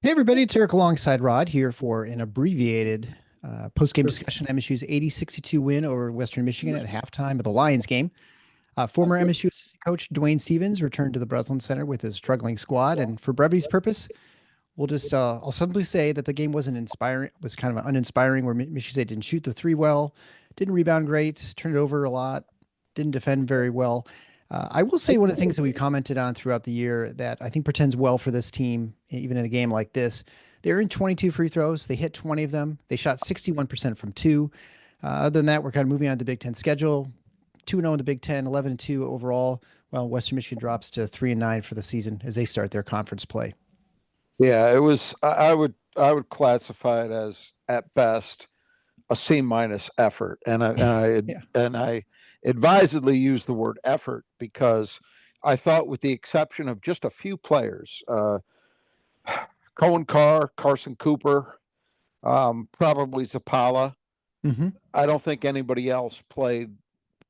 Hey everybody, it's Eric alongside Rod here for an abbreviated post-game discussion. MSU's 80-62 win over Western Michigan at halftime of the Lions game. Former MSU assistant coach Dwayne Stephens returned to the Breslin Center with his struggling squad, and for brevity's purpose, I'll simply say that the game wasn't inspiring. It was kind of uninspiring, where Michigan State didn't shoot the three well, didn't rebound great, turned it over a lot, didn't defend very well. I will say one of the things that we commented on throughout the year that I think portends well for this team, even in a game like this. They're in 22 free throws. They hit 20 of them. They shot 61% from two. Other than that, we're kind of moving on to the Big Ten schedule. 2-0 in the Big Ten, 11-2 overall. Well, Western Michigan drops to 3-9 for the season as they start their conference play. Yeah, it was. I would classify it as at best a C- effort, and I advisedly use the word effort because I thought, with the exception of just a few players, Cohen Carr, Carson Cooper, probably Zapala. Mm-hmm. I don't think anybody else played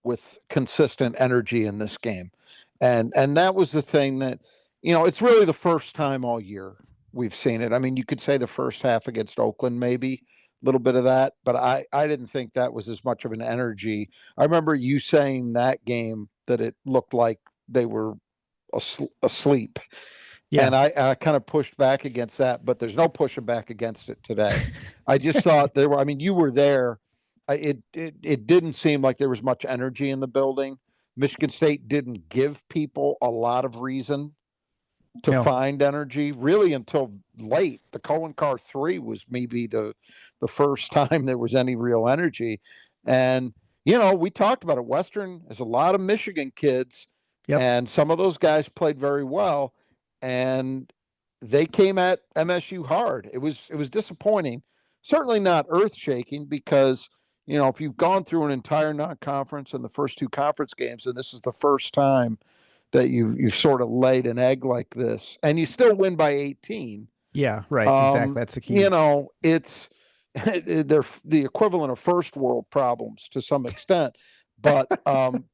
with consistent energy in this game, and that was the thing that, it's really the first time all year we've seen it. I mean, you could say the first half against Oakland, maybe a little bit of that, but I didn't think that was as much of an energy. I remember you saying that game that it looked like they were asleep. Yeah. And I kind of pushed back against that, but there's no pushing back against it today. I just thought there were, I mean, you were there. It didn't seem like there was much energy in the building. Michigan State didn't give people a lot of reason to find energy really until late. The Cohen Carr 3 was maybe the first time there was any real energy. And, we talked about it. Western, there's a lot of Michigan kids, and some of those guys played very well. And they came at MSU hard. It was disappointing. Certainly not earth-shaking because, if you've gone through an entire non-conference and the first two conference games, and this is the first time that you've sort of laid an egg like this, and you still win by 18. Yeah, right. Exactly. That's the key. It's they're the equivalent of first world problems to some extent, but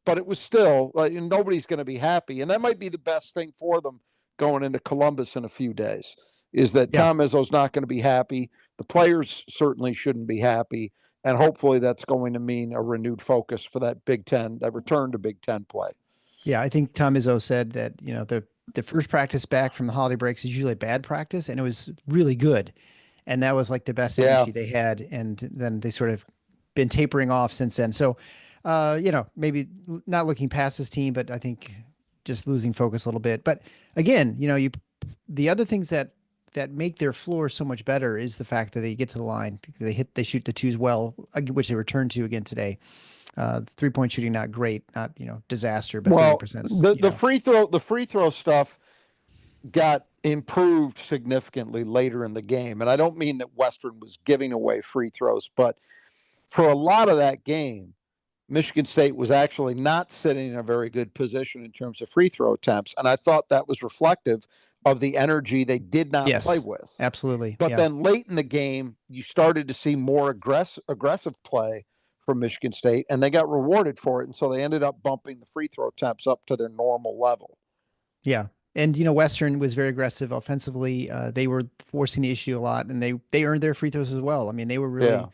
it was still nobody's going to be happy, and that might be the best thing for them going into Columbus in a few days, is that Tom Izzo's not going to be happy. The players certainly shouldn't be happy. And hopefully that's going to mean a renewed focus for that Big Ten, that return to Big Ten play. Yeah, I think Tom Izzo said that, the first practice back from the holiday breaks is usually a bad practice, and it was really good. And that was like the best energy they had. And then they sort of been tapering off since then. So, maybe not looking past this team, but I think just losing focus a little bit. But again, the other things that make their floor so much better is the fact that they get to the line, they shoot the twos well, which they returned to again today. 3-point shooting, not great, not, disaster, but 30%. The free throw stuff got improved significantly later in the game. And I don't mean that Western was giving away free throws, but for a lot of that game, Michigan State was actually not sitting in a very good position in terms of free throw attempts. And I thought that was reflective of the energy they did not play with. Absolutely. But then late in the game, you started to see more aggressive play from Michigan State, and they got rewarded for it. And so they ended up bumping the free throw attempts up to their normal level. Yeah. And, Western was very aggressive offensively. They were forcing the issue a lot, and they earned their free throws as well. I mean, they were really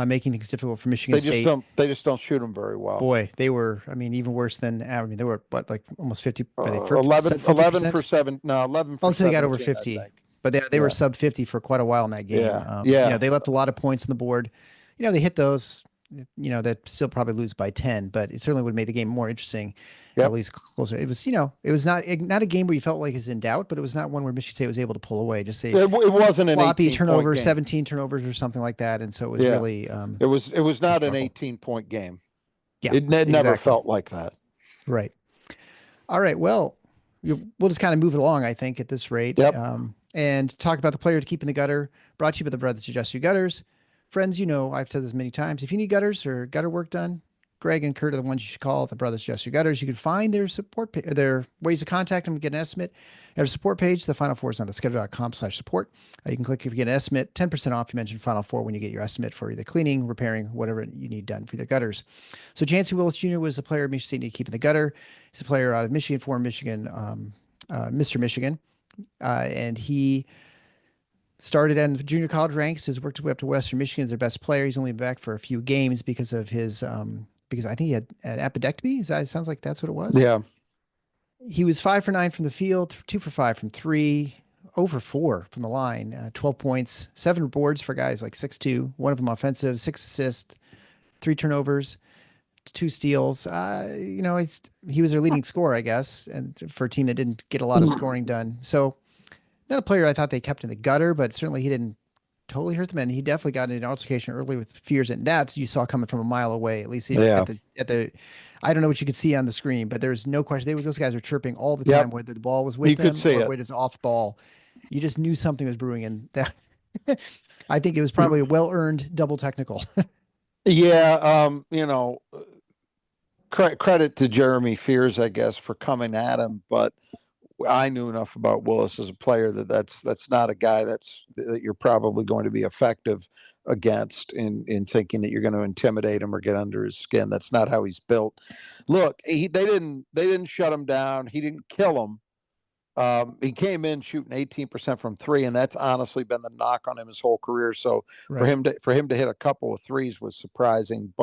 making things difficult for Michigan State. They just don't shoot them very well. Boy, they were, even worse than, they were, like almost 50. 11 for 7. No, 11 for 7. So they got over 50. But they were sub 50 for quite a while in that game. They left a lot of points on the board. They hit those, that still probably lose by 10, but it certainly would make the game more interesting, at least closer. It was, it was not a game where you felt like it's in doubt, but it was not one where Michigan State was able to pull away. Just say it wasn't an floppy 18 turnover, game. 17 turnovers or something like that. And so it was really, it was not an 18-point game. Yeah, it never felt like that. Right. All right. Well, we'll just kind of move it along, I think, at this rate. And talk about the player to keep in the gutter. Brought to you by the Brothers Adjust Your Gutters. Friends, I've said this many times. If you need gutters or gutter work done, Greg and Kurt are the ones you should call at the Brothers Adjust Your Gutters. You can find their their ways to contact them and get an estimate at our support page. The Final Four is on the schedule.com/support. You can click if you get an estimate, 10% off. You mentioned Final Four when you get your estimate for either cleaning, repairing, whatever you need done for the gutters. So Chancey Willis Jr. was a player Michigan State needed to keep in the gutter. He's a player out of Michigan, former Michigan Mr. Michigan, and he started in the junior college ranks, has worked his way up to Western Michigan as their best player. He's only been back for a few games because of his because I think he had an appendectomy. It sounds like that's what it was. Yeah. He was 5 for 9 from the field, 2 for 5 from three, 0 for 4 from the line, 12 points, 7 boards for guys like 6'2", one of them offensive, 6 assists, 3 turnovers, 2 steals. He was their leading scorer, I guess, and for a team that didn't get a lot of scoring done. So not a player I thought they kept in the gutter, but certainly he didn't totally hurt them. And he definitely got into an altercation early with Fears, and that you saw coming from a mile away, at least Yeah. at the I don't know what you could see on the screen, but there's no question. Those guys were chirping all the Yep. time, whether the ball was with You them could see or it. whether it's off ball. You just knew something was brewing, and that I think it was probably a well-earned double technical. Yeah. Credit to Jeremy Fears, I guess, for coming at him, but I knew enough about Willis as a player that's not a guy that you're probably going to be effective against in thinking that you're going to intimidate him or get under his skin. That's not how he's built. Look, they didn't shut him down. He didn't kill him. He came in shooting 18% from three, and that's honestly been the knock on him his whole career. So for him to hit a couple of threes was surprising,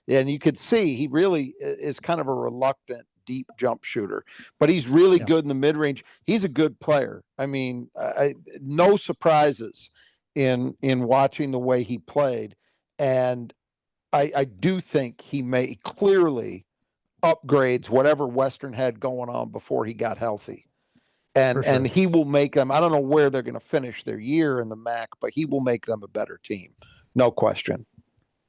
and you could see he really is kind of a reluctant deep jump shooter, but he's really good in the mid range. He's a good player. I mean, no surprises in watching the way he played, and I do think he may clearly upgrades whatever Western had going on before he got healthy. And he will make them, I don't know where they're going to finish their year in the MAC, but he will make them a better team. No question.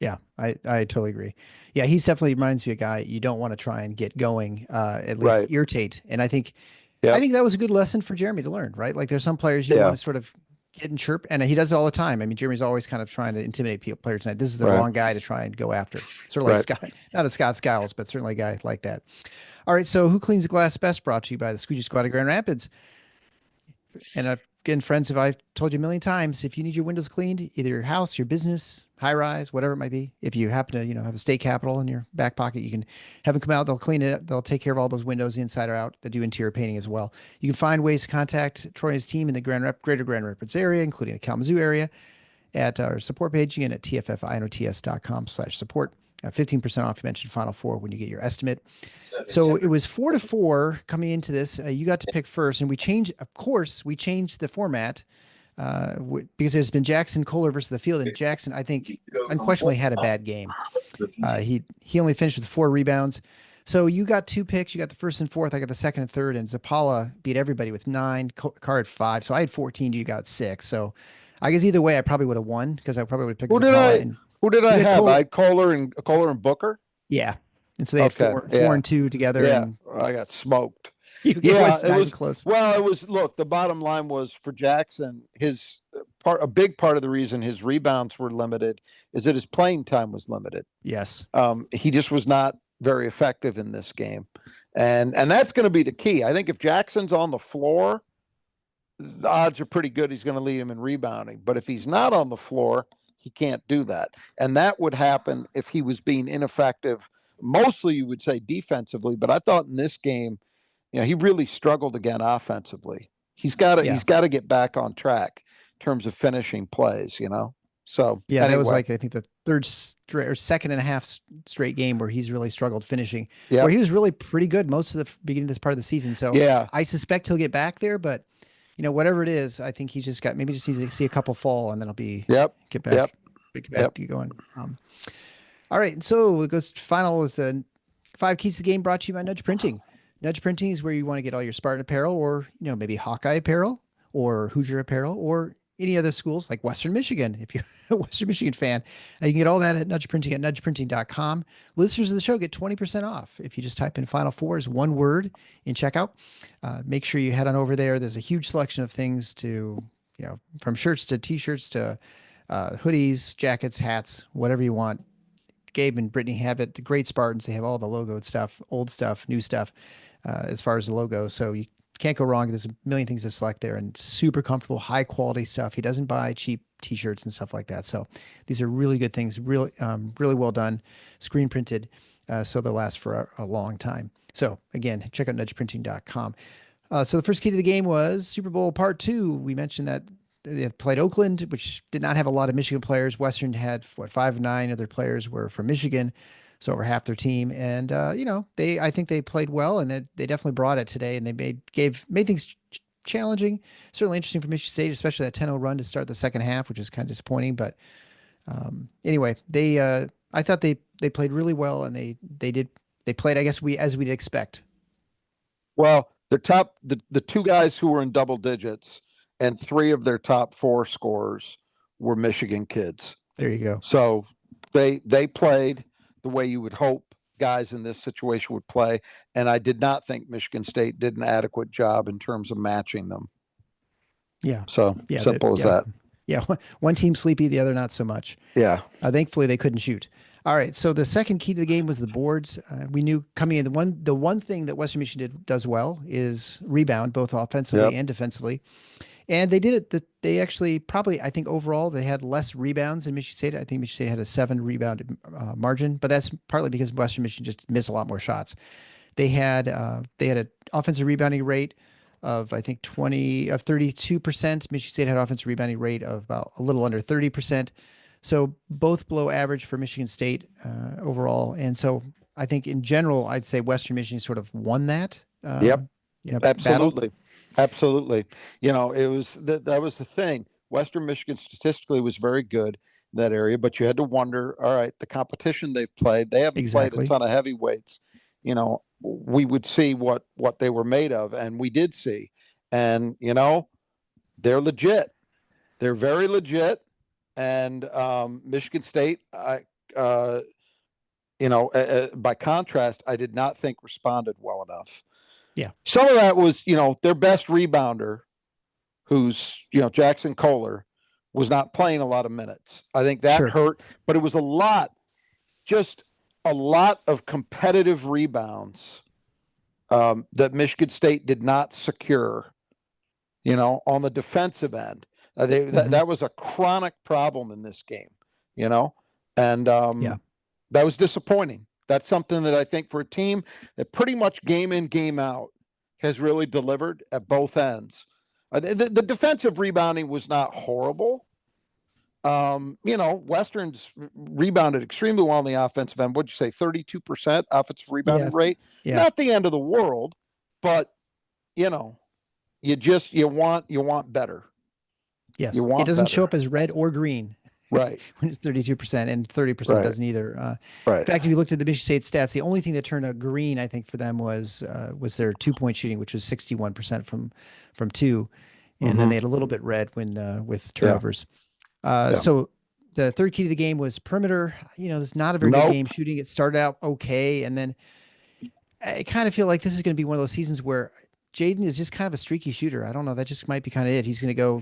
Yeah, I totally agree. Yeah, he's definitely reminds me of a guy you don't want to try and get going, at least irritate. And I think that was a good lesson for Jeremy to learn, right? Like there's some players you want to sort of get and chirp, and he does it all the time. I mean, Jeremy's always kind of trying to intimidate players tonight. This is the wrong guy to try and go after. Sort of like Scott, not a Scott Skiles, but certainly a guy like that. All right, so Who Cleans the Glass Best brought to you by the Squeegee Squad of Grand Rapids. And again, friends, if I've told you a million times, if you need your windows cleaned, either your house, your business, high rise, whatever it might be, if you happen to, have a state capital in your back pocket, you can have them come out. They'll clean it up. They'll take care of all those windows inside or out. They do interior painting as well. You can find ways to contact Troy and his team in the Greater Grand Rapids area, including the Kalamazoo area, at our support page again at tffinots.com/support. 15% off. You mentioned Final Four when you get your estimate. So it was 4-4 coming into this. You got to pick first, and we changed the format because there's been Jackson Kohler versus the field, and Jackson, I think, unquestionably had a bad game. He only finished with 4 rebounds. So you got 2 picks. You got the first and fourth. I got the second and third, and Zapala beat everybody with 9. Carr had 5. So I had 14. You got 6. So I guess either way, I probably would have won because I probably would have picked Zapala. Who did I have? I had Kohler and Booker. Yeah, and so they had 4 and 2 together. Yeah, and I got smoked. It was close. Well, it was. Look, the bottom line was for Jackson. A big part of the reason his rebounds were limited is that his playing time was limited. Yes. He just was not very effective in this game, and that's going to be the key. I think if Jackson's on the floor, the odds are pretty good he's going to lead him in rebounding. But if he's not on the floor, he can't do that. And that would happen if he was being ineffective. Mostly you would say defensively, but I thought in this game, he really struggled again offensively. He's got to get back on track in terms of finishing plays, So yeah, anyway. That was like, I think the second and a half straight game where he's really struggled finishing, where he was really pretty good most of the beginning of this part of the season. So I suspect he'll get back there, but whatever it is, I think he's just needs to see a couple fall, and then he'll be get back to going. All right, so it goes final is the 5 keys to the game brought to you by Nudge Printing. Nudge Printing is where you want to get all your Spartan apparel, or maybe Hawkeye apparel, or Hoosier apparel, or any other schools like Western Michigan. If you're a Western Michigan fan, you can get all that at Nudge Printing at nudgeprinting.com. Listeners of the show get 20% off if you just type in Final Four as one word in checkout. Make sure you head on over there. There's a huge selection of things from shirts to t-shirts to hoodies, jackets, hats, whatever you want. Gabe and Brittany have it. The great Spartans, they have all the logoed stuff, old stuff, new stuff, as far as the logo. So you can't go wrong. There's a million things to select there, and super comfortable, high quality stuff. He doesn't buy cheap t-shirts and stuff like that. So these are really good things, really well done, screen printed, so they'll last for a long time. So again, check out nudgeprinting.com. So the first key to the game was Super Bowl Part Two. We mentioned that they had played Oakland, which did not have a lot of Michigan players. Western had what 5 of 9 of their players were from Michigan, so over half their team. And I think they played well, and they definitely brought it today. And they made things challenging, certainly interesting for Michigan State, especially that 10-0 run to start the second half, which is kind of disappointing. But anyway, I thought they played really well, and they played, I guess, as we'd expect. Well, the two guys who were in double digits and 3 of their top 4 scorers were Michigan kids. There you go. So they played the way you would hope guys in this situation would play. And I did not think Michigan State did an adequate job in terms of matching them. Yeah. So simple as that. Yeah. One team sleepy, the other not so much. Yeah. Thankfully, they couldn't shoot. All right. So the second key to the game was the boards. We knew coming in the one thing that Western Michigan does well is rebound, both offensively and defensively. And they did it. They actually probably, I think overall, they had less rebounds than Michigan State. I think Michigan State had a 7 rebound margin, but that's partly because Western Michigan just missed a lot more shots. They had an offensive rebounding rate of, I think, 32%. Michigan State had an offensive rebounding rate of about a little under 30%. So both below average for Michigan State overall. And so I think in general, I'd say Western Michigan sort of won that. Absolutely. Battle. Absolutely. It was that was the thing. Western Michigan statistically was very good in that area, but you had to wonder, all right, the competition they've played, they haven't played a ton of heavyweights. We would see what they were made of, and we did see. And, they're legit. They're very legit. And Michigan State, by contrast, I did not think responded well enough. Yeah. Some of that was, their best rebounder, who's, Jackson Kohler, was not playing a lot of minutes. I think that hurt, but it was a lot of competitive rebounds that Michigan State did not secure, on the defensive end. That was a chronic problem in this game, and that was disappointing. That's something that I think for a team that pretty much game in, game out has really delivered at both ends. The defensive rebounding was not horrible. Western's rebounded extremely well on the offensive end. What'd you say, 32% offensive rebounding rate? Yeah. Not the end of the world, but you want better. Yes, it doesn't show up as red or green. Right. When it's 32% and 30% doesn't either. Right. In fact, if you looked at the Michigan State stats, the only thing that turned out green, I think, for them was their 2-point shooting, which was 61% from 2. And then they had a little bit red when with turnovers. So the third key to the game was perimeter. It's not a very good game shooting. It started out okay, and then I kind of feel like this is going to be one of those seasons where Jaden is just kind of a streaky shooter. I don't know. That just might be kind of it. He's going to go,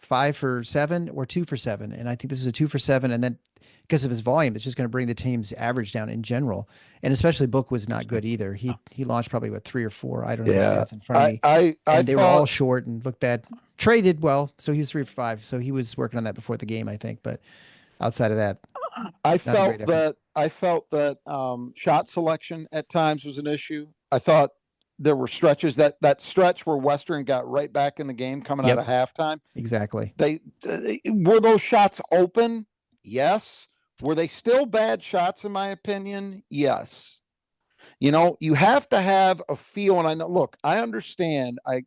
5 for 7 or 2 for 7. And I think this is a 2 for 7. And then because of his volume, it's just going to bring the team's average down in general. And especially Book was not good either. He launched probably 3 or 4. I don't know the stats in front of me. They were all short and looked bad. Trey did well. So he was 3 for 5. So he was working on that before the game, I think. But outside of that, I felt that shot selection at times was an issue. I thought there were stretches that stretch where Western got right back in the game coming out of halftime. Exactly. They were those shots open? Yes. Were they still bad shots in my opinion? Yes. You have to have a feel, and I know. Look, I understand. I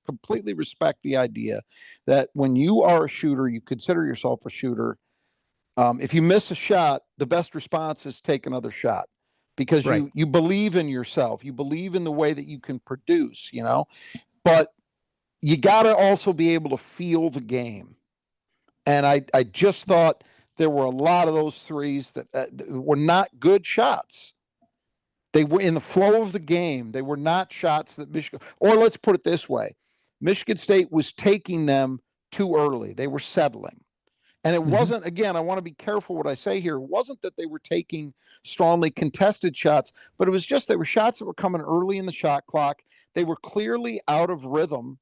completely respect the idea that when you are a shooter, you consider yourself a shooter. If you miss a shot, the best response is take another shot. Because you believe in yourself, you believe in the way that you can produce, but you got to also be able to feel the game. And I just thought there were a lot of those threes that were not good shots. They were in the flow of the game. They were not shots that Michigan, or let's put it this way, Michigan State was taking them too early. They were settling. And it wasn't, again, I want to be careful what I say here. It wasn't that they were taking strongly contested shots, but it was just they were shots that were coming early in the shot clock. They were clearly out of rhythm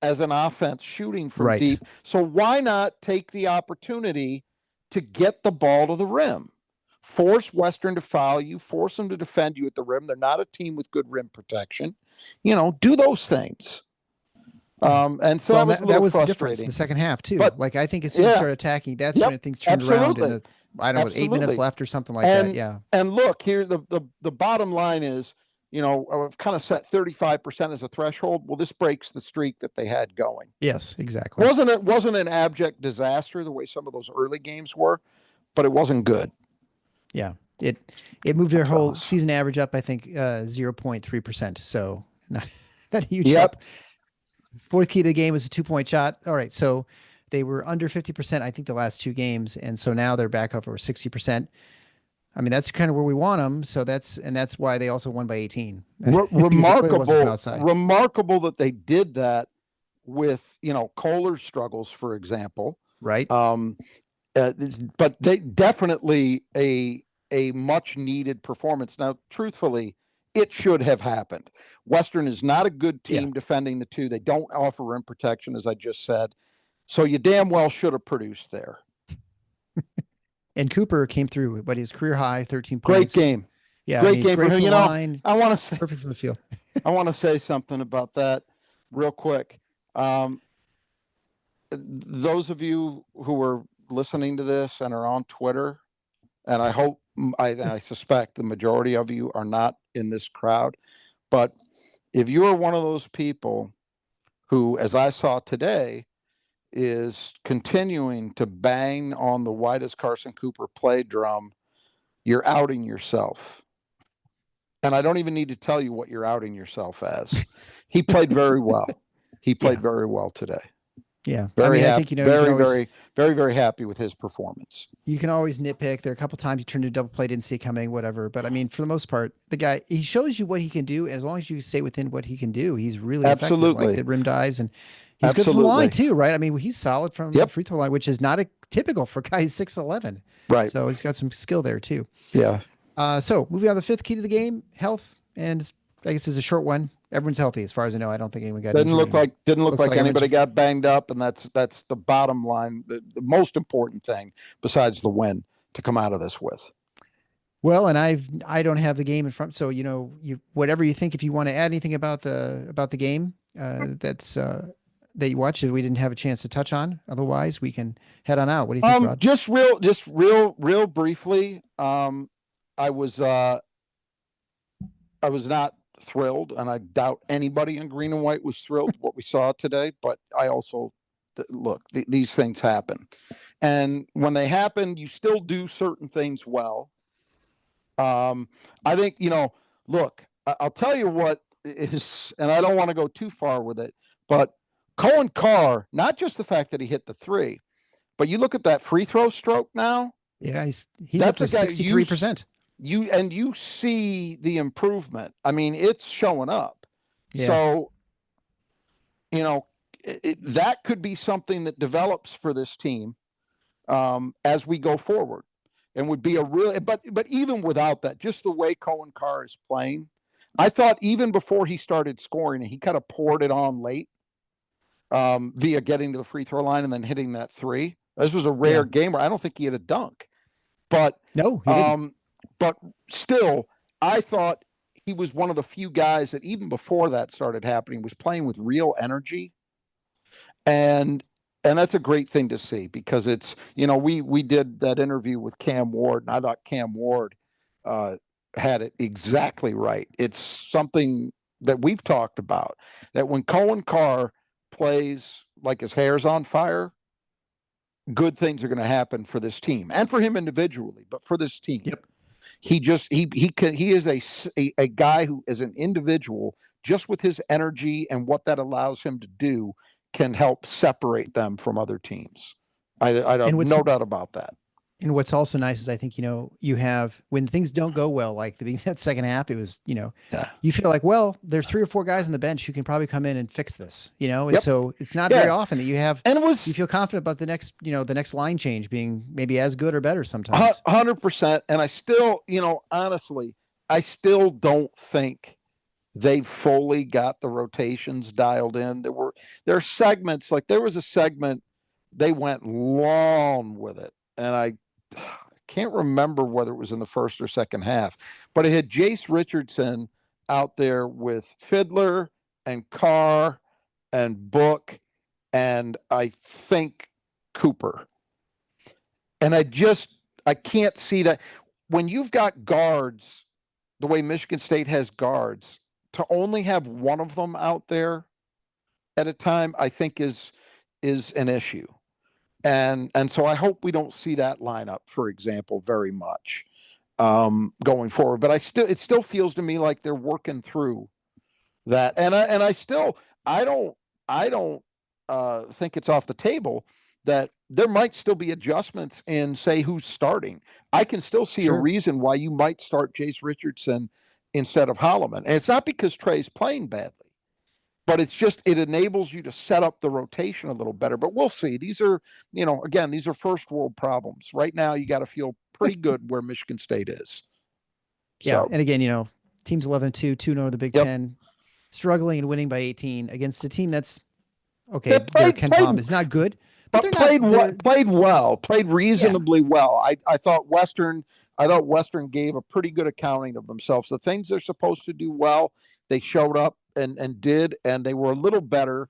as an offense shooting from deep. So why not take the opportunity to get the ball to the rim? Force Western to foul you, force them to defend you at the rim. They're not a team with good rim protection. do those things. And so that was a little that was the difference frustrating in the second half too. But like, I think as soon as you start attacking, that's when things turned around. And I don't know, with 8 minutes left or something like that. Yeah. And look, here, the bottom line is, I've kind of set 35% as a threshold. Well, this breaks the streak that they had going. Yes, exactly. Wasn't an abject disaster the way some of those early games were, but it wasn't good. Yeah. It moved their whole season average up, I think, 0.3%. So not a huge up. Fourth key to the game was a 2-point shot. All right. So they were under 50%, I think, the last 2 games. And so now they're back up over 60%. I mean, that's kind of where we want them. So that's why they also won by 18. Remarkable that they did that with, Kohler's struggles, for example. Right. But they definitely a much needed performance. Now, truthfully, it should have happened. Western is not a good team defending the 2. They don't offer rim protection, as I just said. So you damn well should have produced there. And Cooper came through, but his career high, 13 Great points. game. Yeah, great game for him. I want to say perfect from the field. I want to say something about that real quick. Those of you who are listening to this and are on Twitter, and I suspect the majority of you are not in this crowd, but if you are one of those people who, as I saw today, is continuing to bang on the "why does Carson Cooper play" drum, you're outing yourself. And I don't even need to tell you what you're outing yourself as. He played very well. He played very well today. Yeah. Very happy. I think, very, very, very happy with his performance. You can always nitpick. There are a couple times he turned a double play, didn't see it coming, whatever. But I mean, for the most part, the guy, he shows you what he can do. As long as you stay within what he can do, he's really effective. Like the rim dives, and he's good from the line too, right? I mean, he's solid from the free throw line, which is not typical for guys 6'11". Right. So he's got some skill there too. Yeah. So moving on, the 5th key to the game, health, and I guess it's a short one. Everyone's healthy, as far as I know. I don't think anyone got didn't injured. look like anybody got banged up, and that's the bottom line, the most important thing besides the win to come out of this with. Well, and I don't have the game in front, so you whatever you think. If you want to add anything about the game that you watched that we didn't have a chance to touch on, otherwise we can head on out. What do you think, Rod? Just real briefly. I was not thrilled, and I doubt anybody in green and white was thrilled with what we saw today. But I also look, these things happen, and when they happen, you still do certain things well. I think look, I'll tell you what is, and I don't want to go too far with it, but Cohen Carr, not just the fact that he hit the 3, but you look at that free throw stroke now. Yeah, he's up to 63%. You see the improvement. I mean, it's showing up. Yeah. So, that could be something that develops for this team as we go forward, and would be a real. But even without that, just the way Cohen Carr is playing, I thought even before he started scoring, he kind of poured it on late via getting to the free throw line and then hitting that 3. This was a rare game where I don't think he had a dunk, but no, he didn't. But still, I thought he was one of the few guys that even before that started happening was playing with real energy. And that's a great thing to see, because it's, we did that interview with Cam Ward, and I thought Cam Ward had it exactly right. It's something that we've talked about, that when Cohen Carr plays like his hair's on fire, good things are going to happen for this team and for him individually, but for this team. Yep. He is a guy who, as an individual, just with his energy and what that allows him to do, can help separate them from other teams. I don't, no doubt about that. And what's also nice is I think, you have, when things don't go well, like that second half, it was, you feel like, well, there's 3 or 4 guys on the bench who can probably come in and fix this, and so it's not very often that you have, and you feel confident about the next, the next line change being maybe as good or better sometimes. 100%. And I still, honestly, I still don't think they've fully got the rotations dialed in. There are segments, like there was a segment, they went long with it. And I can't remember whether it was in the first or second half, but it had Jace Richardson out there with Fiddler and Carr and Book and I think Cooper. And I can't see that when you've got guards the way Michigan State has guards, to only have one of them out there at a time, I think is an issue. And so I hope we don't see that lineup, for example, very much going forward. But it still feels to me like they're working through that. And I don't I don't think it's off the table that there might still be adjustments in say who's starting. I can still see a Sure. reason why you might start Jace Richardson instead of Holloman. And it's not because Trey's playing badly, but it's just it enables you to set up the rotation a little better. But we'll see. These are, again, these are first world problems. Right now you got to feel pretty good where Michigan State is. Yeah. So And again, teams 11-2, 2-0 the Big yep. Ten, struggling and winning by 18 against a team that's okay. They Their Ken Pom is not good, but they're played not. played reasonably well. I thought Western gave a pretty good accounting of themselves. The things they're supposed to do well, they showed up and did, and they were a little better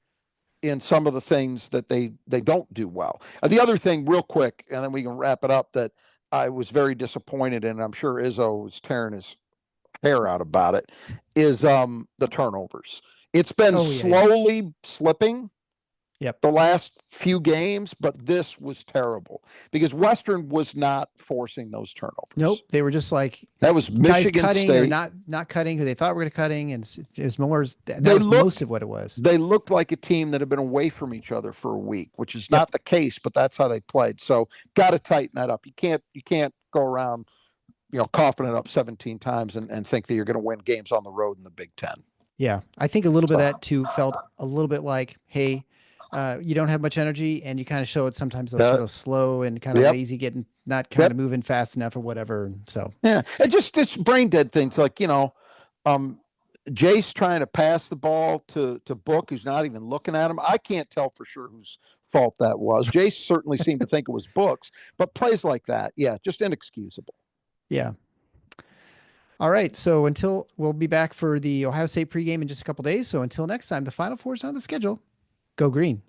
in some of the things that they don't do well. The other thing, real quick, and then we can wrap it up, that I was very disappointed in, and I'm sure Izzo was tearing his hair out about it, is the turnovers. It's been slowly slipping Yep. the last few games, but this was terrible because Western was not forcing those turnovers. Nope, they were just like that was Michigan guys cutting State or not cutting who they thought were going to cutting, and it was more. That was most of what it was. They looked like a team that had been away from each other for a week, which is not the case, but that's how they played. So got to tighten that up. You can't go around, coughing it up 17 times and think that you're going to win games on the road in the Big Ten. Yeah, I think a little bit of that too felt a little bit like, hey, you don't have much energy, and you kind of show it sometimes. Those sort of slow and kind of lazy, getting not kind of moving fast enough or whatever. So yeah, it's brain dead things like Jace trying to pass the ball to Book, who's not even looking at him. I can't tell for sure whose fault that was. Jace certainly seemed to think it was Book's, but plays like that, yeah, just inexcusable. Yeah. All right. So we'll be back for the Ohio State pregame in just a couple days. So until next time, the Final Four is on the schedule. Go Green.